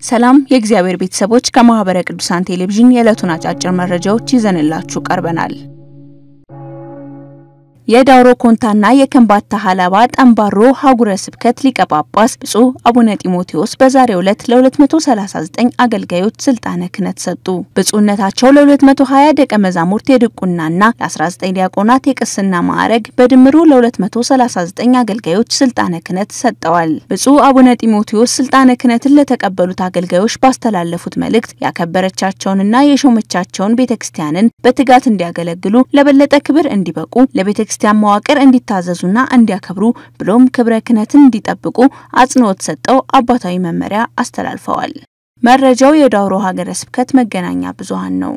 ሰላም የእግዚአብሔር ቤተሰቦች ከማህበረ ቅዱሳን ቴሌቪዥን የዕለቱን አጫጭር መረጃዎች ይዘንላችሁ ቀርበናል። የዳውሮ ኮንታና የከምባታ ሐላባ ጠምባሮ ሀገረ ስብከት ሊቀ ጳጳስ ብፁዕ አቡነ ጢሞቴዎስ በዛሬው ዕለት ለ239 አገልጋዮች ስልጣነ ክህነት ሰጡ። ብፁዕነታቸው ለ220 ደቀ መዛሙርት የድቁናና ለ19 ዲያቆናት የቅስና ማዕረግ በድምሩ ለ239 አገልጋዮች ስልጣነ ክህነት ሰጠዋል። ብፁዕ አቡነ ጢሞቴዎስ ስልጣነ ክህነትን ለተቀበሉት አገልጋዮች ባስተላለፉት መልእክት ያከበረቻቸውንና የሾመቻቸውን ቤተክርስቲያንን በትጋት እንዲያገለግሉ ለበለጠ ክብር እንዲበቁ ለቤተክርስቲያን መዋቅር እንዲታዘዙና እንዲያከብሩ ብሎም ክብረ ክህነትን እንዲጠብቁ አጽንኦት ሰጠው አባታዊ መመሪያ አስተላልፈዋል። መረጃው የዳውሮ ሀገረ ስብከት መገናኛ ብዙሃን ነው።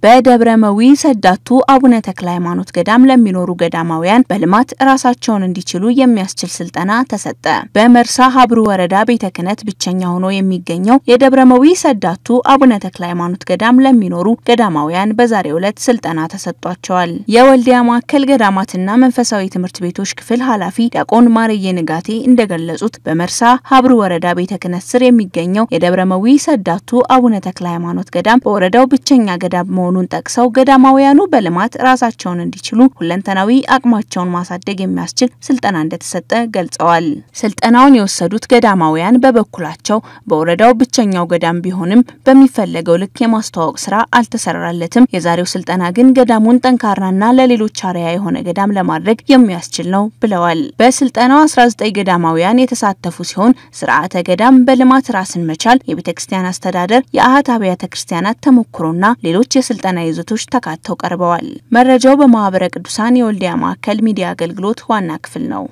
በደብረመዊ ሰዳቱ አቡነ ተክለ ሃይማኖት ገዳም ለሚኖሩ ገዳማውያን በልማት ራሳቸውን እንዲችሉ የሚያስችል ስልጠና ተሰጠ። በመርሳ ሀብሩ ወረዳ ቤተ ክህነት ብቸኛ ሆኖ የሚገኘው የደብረመዊ ሰዳቱ አቡነ ተክለ ሃይማኖት ገዳም ለሚኖሩ ገዳማውያን በዛሬው ዕለት ስልጠና ተሰጥቷቸዋል። የወልዲያ ማዕከል ገዳማትና መንፈሳዊ ትምህርት ቤቶች ክፍል ኃላፊ ዲያቆን ማርየ ንጋቴ እንደገለጹት በመርሳ ሀብሩ ወረዳ ቤተ ክህነት ስር የሚገኘው የደብረመዊ ሰዳቱ አቡነ ተክለ ሃይማኖት ገዳም በወረዳው ብቸኛ ገዳም መሆኑን ጠቅሰው ገዳማውያኑ በልማት ራሳቸውን እንዲችሉ ሁለንተናዊ አቅማቸውን ማሳደግ የሚያስችል ስልጠና እንደተሰጠ ገልጸዋል። ስልጠናውን የወሰዱት ገዳማውያን በበኩላቸው በወረዳው ብቸኛው ገዳም ቢሆንም በሚፈለገው ልክ የማስተዋወቅ ስራ አልተሰራለትም። የዛሬው ስልጠና ግን ገዳሙን ጠንካራና ለሌሎች አርአያ የሆነ ገዳም ለማድረግ የሚያስችል ነው ብለዋል። በስልጠናው 19 ገዳማውያን የተሳተፉ ሲሆን ስርዓተ ገዳም፣ በልማት ራስን መቻል፣ የቤተክርስቲያን አስተዳደር፣ የአሃት አብያተ ክርስቲያናት ተሞክሮና ሌሎች የስልጠና ይዘቶች ተካተው ቀርበዋል። መረጃው በማህበረ ቅዱሳን የወልዲያ ማዕከል ሚዲያ አገልግሎት ዋና ክፍል ነው።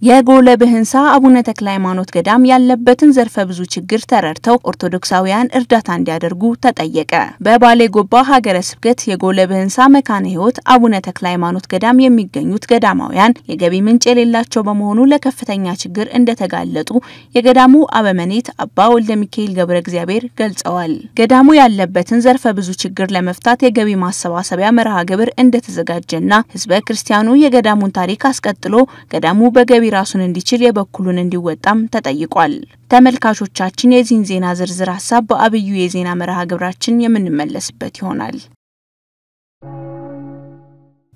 የጎለ በህንሳ አቡነ ተክለ ሃይማኖት ገዳም ያለበትን ዘርፈ ብዙ ችግር ተረድተው ኦርቶዶክሳውያን እርዳታ እንዲያደርጉ ተጠየቀ። በባሌ ጎባ ሀገረ ስብከት የጎለ በህንሳ መካነ ሕይወት አቡነ ተክለ ሃይማኖት ገዳም የሚገኙት ገዳማውያን የገቢ ምንጭ የሌላቸው በመሆኑ ለከፍተኛ ችግር እንደተጋለጡ የገዳሙ አበመኔት አባ ወልደ ሚካኤል ገብረ እግዚአብሔር ገልጸዋል። ገዳሙ ያለበትን ዘርፈ ብዙ ችግር ለመፍታት የገቢ ማሰባሰቢያ መርሃ ግብር እንደተዘጋጀና ህዝበ ክርስቲያኑ የገዳሙን ታሪክ አስቀጥሎ ገዳሙ በገቢ ራሱን እንዲችል የበኩሉን እንዲወጣም ተጠይቋል። ተመልካቾቻችን የዚህን ዜና ዝርዝር ሐሳብ በአብዩ የዜና መርሃ ግብራችን የምንመለስበት ይሆናል።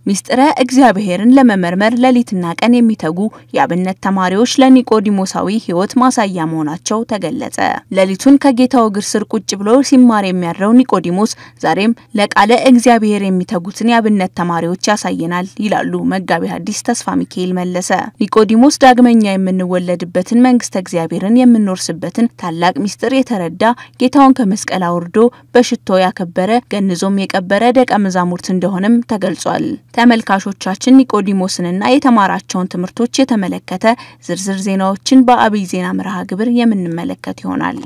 ሚስጥረ እግዚአብሔርን ለመመርመር ሌሊትና ቀን የሚተጉ የአብነት ተማሪዎች ለኒቆዲሞሳዊ ሕይወት ማሳያ መሆናቸው ተገለጸ። ሌሊቱን ከጌታው እግር ስር ቁጭ ብሎ ሲማር የሚያድረው ኒቆዲሞስ ዛሬም ለቃለ እግዚአብሔር የሚተጉትን የአብነት ተማሪዎች ያሳየናል ይላሉ መጋቢ ሐዲስ ተስፋ ሚካኤል መለሰ። ኒቆዲሞስ ዳግመኛ የምንወለድበትን መንግስተ እግዚአብሔርን የምንወርስበትን ታላቅ ሚስጥር የተረዳ ጌታውን ከመስቀል አውርዶ በሽቶ ያከበረ ገንዞም የቀበረ ደቀ መዛሙርት እንደሆነም ተገልጿል። ተመልካቾቻችን ኒቆዲሞስንና የተማራቸውን ትምህርቶች የተመለከተ ዝርዝር ዜናዎችን በአብይ ዜና መርሃ ግብር የምንመለከት ይሆናል።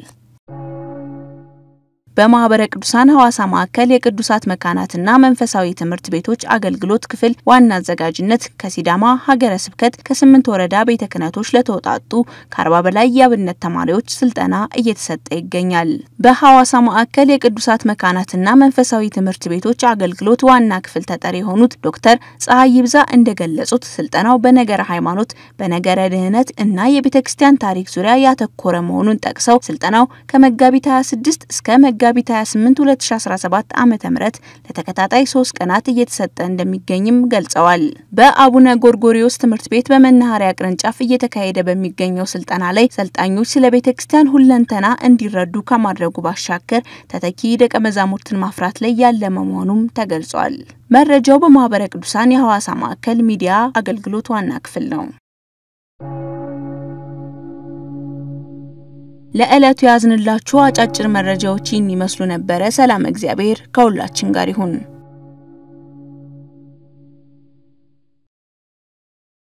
በማህበረ ቅዱሳን ሐዋሳ ማዕከል የቅዱሳት መካናትና መንፈሳዊ ትምህርት ቤቶች አገልግሎት ክፍል ዋና አዘጋጅነት ከሲዳማ ሀገረ ስብከት ከ8 ወረዳ ቤተ ክህነቶች ለተወጣጡ ከ40 በላይ የአብነት ተማሪዎች ስልጠና እየተሰጠ ይገኛል። በሐዋሳ ማዕከል የቅዱሳት መካናትና መንፈሳዊ ትምህርት ቤቶች አገልግሎት ዋና ክፍል ተጠሪ የሆኑት ዶክተር ፀሐይ ይብዛ እንደገለጹት ስልጠናው በነገረ ሃይማኖት፣ በነገረ ድህነት እና የቤተክርስቲያን ታሪክ ዙሪያ ያተኮረ መሆኑን ጠቅሰው ስልጠናው ከመጋቢት 26 እስከ መጋቢት 28 2017 ዓመተ ምህረት ለተከታታይ 3 ቀናት እየተሰጠ እንደሚገኝም ገልጸዋል። በአቡነ ጎርጎሪዮስ ትምህርት ቤት በመናኸሪያ ቅርንጫፍ እየተካሄደ በሚገኘው ስልጠና ላይ ሰልጣኞች ስለ ቤተክርስቲያን ሁለንተና እንዲረዱ ከማድረጉ ባሻገር ተተኪ ደቀ መዛሙርትን ማፍራት ላይ ያለመ መሆኑም ተገልጿል። መረጃው በማህበረ ቅዱሳን የሐዋሳ ማዕከል ሚዲያ አገልግሎት ዋና ክፍል ነው። ለዕለቱ ያዝንላችሁ አጫጭር መረጃዎች ይመስሉ ነበር። ሰላም እግዚአብሔር ከሁላችን ጋር ይሁን።